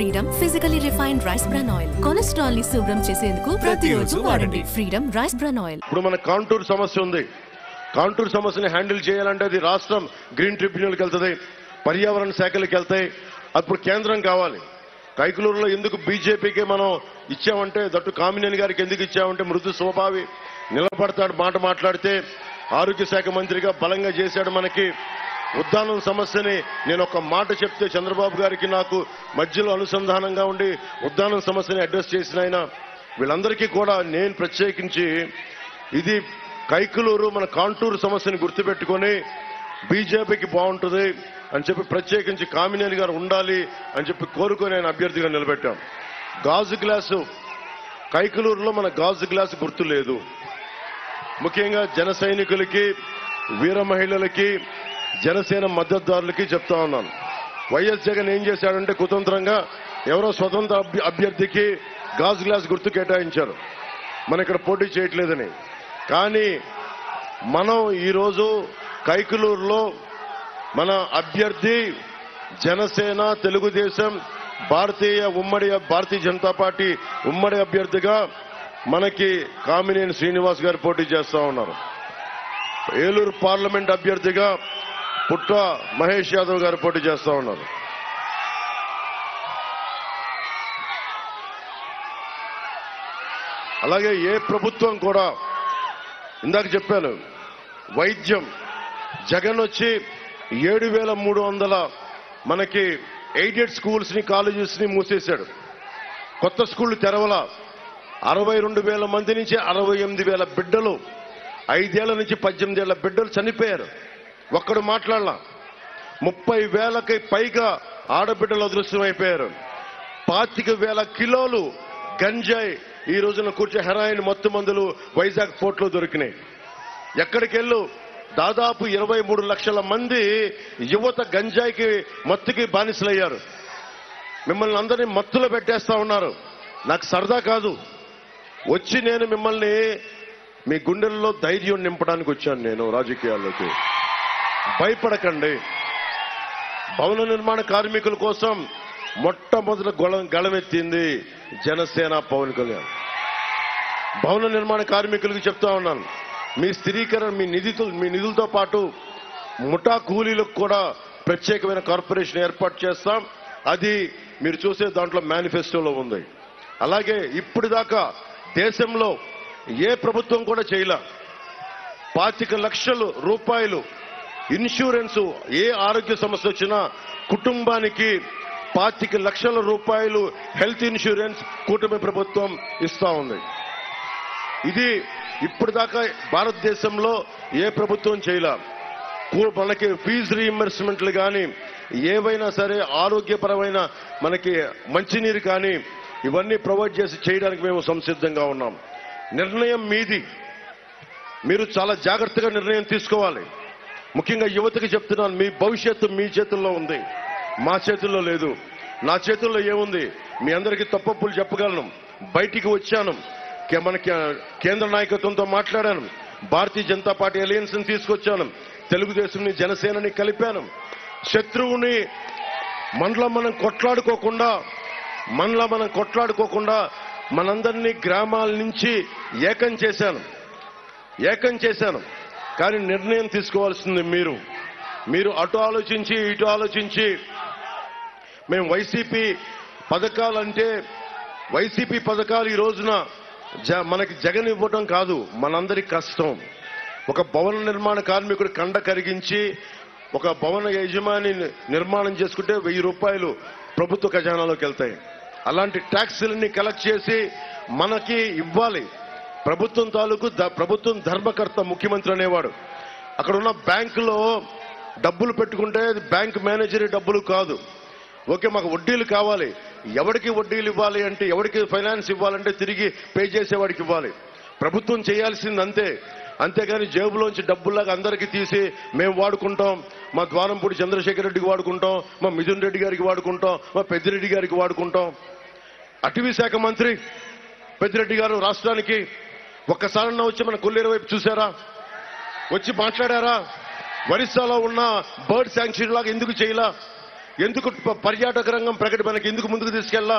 Freedom physically refined rice bran oil cholesterol ని శుభ్రం చేసేందుకు ప్రతిరోజు వాడండి ఫ్రీడమ్ రైస్ బ్రాన్ ఆయిల్. ఇప్పుడు మన కాంటూర్ సమస్య ఉంది. కాంటూర్ సమస్యని హ్యాండిల్ చేయాలంటే అది రాష్ట్రం గ్రీన్ ట్రిబ్యునల్కి వెళ్తుంది, పర్యావరణ శాఖలకు వెళ్తాయి. అప్పుడు కేంద్రం కావాలి. కైకలూరులో ఎందుకు బీజేపీకి మనం ఇచ్చామంటే, దట్టు కామినేని గారికి ఎందుకు ఇచ్చామంటే మృదు స్వభావి, నిలబడతాడు, మాట మాట్లాడితే ఆరోగ్య శాఖ మంత్రిగా బలంగా చేశాడు. మనకి ఉద్దానం సమస్యని నేను ఒక మాట చెప్తే చంద్రబాబు గారికి నాకు మధ్యలో అనుసంధానంగా ఉండి ఉద్దానం సమస్యని అడ్రస్ చేసిన ఆయన. వీళ్ళందరికీ కూడా నేను ప్రత్యేకించి ఇది కైకలూరు మన కాంటూరు సమస్యని గుర్తుపెట్టుకొని బీజేపీకి బాగుంటుంది అని చెప్పి ప్రత్యేకించి కామినేని గారు ఉండాలి అని చెప్పి కోరుకొని ఆయన అభ్యర్థిగా నిలబెట్టాం. గాజు గ్లాసు కైకలూరులో మన గాజు గ్లాసు గుర్తు లేదు. ముఖ్యంగా జన సైనికులకి, వీర మహిళలకి, జనసేన మద్దతుదారులకి చెప్తా ఉన్నాను. వైఎస్ జగన్ ఏం చేశాడంటే కుతంత్రంగా ఎవరో స్వతంత్ర అభ్యర్థికి గాజు గ్లాస్ గుర్తు కేటాయించారు, మన ఇక్కడ పోటీ చేయట్లేదని. కానీ మనం ఈరోజు కైకలూరులో మన అభ్యర్థి జనసేన, తెలుగుదేశం, భారతీయ జనతా పార్టీ ఉమ్మడి అభ్యర్థిగా మనకి కామినేని శ్రీనివాస్ గారు పోటీ చేస్తా ఉన్నారు. ఏలూరు పార్లమెంట్ అభ్యర్థిగా పుట్ట మహేష్ యాదవ్ గారు పోటీ చేస్తా ఉన్నారు. అలాగే ఏ ప్రభుత్వం కూడా, ఇందాక చెప్పాను, వైద్యం జగన్ వచ్చి 7,300 మనకి ఎయిడెడ్ స్కూల్స్ ని, కాలేజెస్ ని మూసేశాడు. కొత్త స్కూళ్లు తెరవల. 62,000 మంది నుంచి 68,000 బిడ్డలు, 5 ఏళ్ల నుంచి 18 ఏళ్ల బిడ్డలు చనిపోయారు. ఒక్కడు మాట్లాడలా. 30,000కి పైగా ఆడబిడ్డలు అదృశ్యమైపోయారు. 25,000 కిలోలు గంజాయి ఈ రోజున కూర్చో హెరాయిన్ మత్తు మందులు వైజాగ్ పోర్ట్లో దొరికినాయి. ఎక్కడికెళ్ళు దాదాపు 23 లక్షల మంది యువత గంజాయికి, మత్తుకి బానిసలయ్యారు. మిమ్మల్ని అందరినీ మత్తులో పెట్టేస్తా ఉన్నారు. నాకు సరదా కాదు. వచ్చి నేను మిమ్మల్ని మీ గుండెల్లో ధైర్యం నింపడానికి వచ్చాను నేను రాజకీయాల్లోకి. భయపడకండి. భవన నిర్మాణ కార్మికుల కోసం మొట్టమొదటి గళమెత్తింది జనసేన, పవన్ కళ్యాణ్. భవన నిర్మాణ కార్మికులకు చెప్తా ఉన్నాను, మీ స్థిరీకరణ, మీ నిధులతో పాటు ముఠా కూలీలకు కూడా ప్రత్యేకమైన కార్పొరేషన్ ఏర్పాటు చేస్తాం. అది మీరు చూసే దాంట్లో మేనిఫెస్టోలో ఉంది. అలాగే ఇప్పటిదాకా దేశంలో ఏ ప్రభుత్వం కూడా చేయలే. 25 లక్షల రూపాయలు ఇన్సూరెన్స్, ఏ ఆరోగ్య సమస్య వచ్చినా కుటుంబానికి 25 లక్షల రూపాయలు హెల్త్ ఇన్సూరెన్స్ కూటమి ప్రభుత్వం ఇస్తా ఉంది. ఇది ఇప్పటిదాకా భారతదేశంలో ఏ ప్రభుత్వం చేయలే. మనకి ఫీజు రీఇంబర్స్మెంట్లు కానీ, ఏవైనా సరే ఆరోగ్యపరమైన మనకి మంచినీరు కానీ, ఇవన్నీ ప్రొవైడ్ చేసి చేయడానికి మేము సంసిద్ధంగా ఉన్నాం. నిర్ణయం మీది. మీరు చాలా జాగ్రత్తగా నిర్ణయం తీసుకోవాలి. ముఖ్యంగా యువతకి చెప్తున్నాను, మీ భవిష్యత్తు మీ చేతుల్లో ఉంది, మా చేతుల్లో లేదు. నా చేతుల్లో ఏముంది? మీ అందరికీ తప్పప్పులు చెప్పగలను. బయటికి వచ్చాను, మనకి కేంద్ర నాయకత్వంతో మాట్లాడాను, భారతీయ జనతా పార్టీ అలయన్స్ ని తీసుకొచ్చాను, తెలుగుదేశంని, జనసేనని కలిపాను. శత్రువుని మనలో మనం కొట్లాడుకోకుండా మనందరినీ గ్రామాల నుంచి ఏకం చేశాను. కానీ నిర్ణయం తీసుకోవాల్సింది మీరు అటు ఆలోచించి ఇటు ఆలోచించి మేము వైసీపీ పథకాలు ఈ రోజున మనకి జగన్ ఇవ్వటం కాదు, మనందరి కష్టం. ఒక భవన నిర్మాణ కార్మికుడు కండ కరిగించి ఒక భవన యజమాని నిర్మాణం చేసుకుంటే 1000 రూపాయలు ప్రభుత్వ ఖజానాలోకి వెళ్తాయి. అలాంటి ట్యాక్సులన్నీ కలెక్ట్ చేసి మనకి ఇవ్వాలి. ప్రభుత్వం ధర్మకర్త, ముఖ్యమంత్రి అనేవాడు. అక్కడ ఉన్న బ్యాంకులో డబ్బులు పెట్టుకుంటే బ్యాంక్ మేనేజర్ డబ్బులు కాదు. ఓకే, మాకు వడ్డీలు కావాలి. ఎవరికి వడ్డీలు ఇవ్వాలి అంటే, ఎవరికి ఫైనాన్స్ ఇవ్వాలంటే తిరిగి పే చేసేవాడికి ఇవ్వాలి. ప్రభుత్వం చేయాల్సింది అంతే. అంతేగాని జేబులోంచి డబ్బుల్లాగా అందరికీ తీసి మేము వాడుకుంటాం, మా ద్వారంపూడి చంద్రశేఖర్ రెడ్డికి వాడుకుంటాం, మా మిథున్ రెడ్డి గారికి వాడుకుంటాం, మా పెద్దిరెడ్డి గారికి వాడుకుంటాం. అటవీ శాఖ మంత్రి పెద్దిరెడ్డి గారు రాష్ట్రానికి ఒక్కసారన్నా వచ్చి మన కొల్లేరు వైపు చూశారా? వచ్చి మాట్లాడారా? ఒరిస్సాలో ఉన్న బర్డ్ శాంక్చురీ లాగా ఎందుకు చేయలా? ఎందుకు పర్యాటక రంగం మనకి ఎందుకు ముందుకు తీసుకెళ్ళా?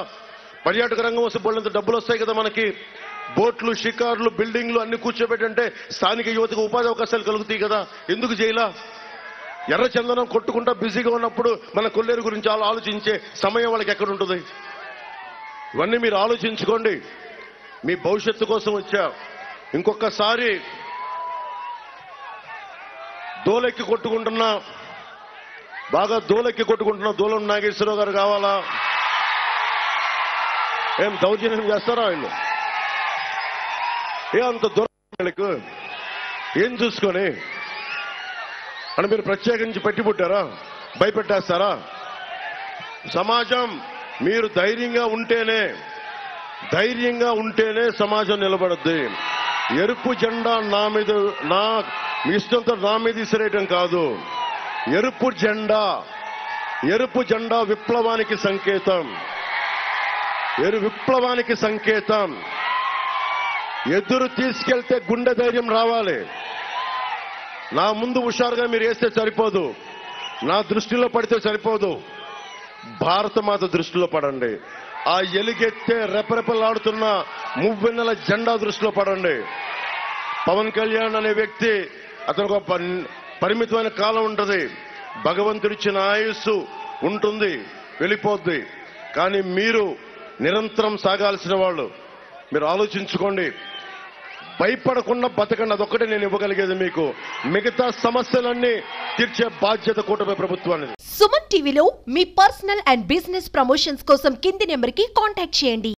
పర్యాటక రంగం వస్తే బోళ్ళంత డబ్బులు వస్తాయి కదా మనకి. బోట్లు, షికార్లు, బిల్డింగ్లు అన్ని కూర్చోబెట్టంటే స్థానిక యువతకు ఉపాధి అవకాశాలు కలుగుతాయి కదా. ఎందుకు చేయలా? ఎర్ర చందనం కొట్టుకుంటా బిజీగా ఉన్నప్పుడు మన కొల్లేరు గురించి ఆలోచించే సమయం వాళ్ళకి ఎక్కడ ఉంటుంది? ఇవన్నీ మీరు ఆలోచించుకోండి. మీ భవిష్యత్తు కోసం వచ్చా. ఇంకొకసారి దోలెక్కి కొట్టుకుంటున్నా, బాగా దోలెక్కి కొట్టుకుంటున్నా దూలం నాగేశ్వరరావు గారు కావాలా? ఏం దౌర్జన్యం చేస్తారా వీళ్ళు? అంత దూరం ఏం చూసుకొని అని మీరు ప్రత్యేకించి పెట్టి పుట్టారా? భయపెట్టేస్తారా? సమాజం మీరు ధైర్యంగా ఉంటేనే సమాజం నిలబడుద్ది. ఎరుపు జెండా మీ ఇష్టంతో నా మీద విసిరేయటం కాదు. ఎరుపు జెండా విప్లవానికి సంకేతం. విప్లవానికి సంకేతం. ఎదురు తీసుకెళ్తే గుండె ధైర్యం రావాలి. నా ముందు హుషారుగా మీరు వేస్తే సరిపోదు, నా దృష్టిలో పడితే సరిపోదు. భారత మాత దృష్టిలో పడండి. ఆ ఎలుగెత్తే రెపరెపలాడుతున్న మువ్వెన్నెల జెండా దృష్టిలో పడండి. పవన్ కళ్యాణ్ అనే వ్యక్తి, అతనికి ఒక పరిమితమైన కాలం ఉంటుంది. భగవంతుడిచ్చిన ఆయుస్సు ఉంటుంది, వెళ్ళిపోద్ది. కానీ మీరు నిరంతరం సాగాల్సిన వాళ్ళు. మీరు ఆలోచించుకోండి. భయపడకుండా బతకండి. అదొక్కటే నేను ఇవ్వగలిగేది మీకు. మిగతా సమస్యలన్నీ తీర్చే బాధ్యత కూటమి ప్రభుత్వానికి. సుమన్ టీవీలో మీ పర్సనల్ అండ్ బిజినెస్ ప్రమోషన్స్ కోసం కింది నెంబర్కి కాంటాక్ట్ చేయండి.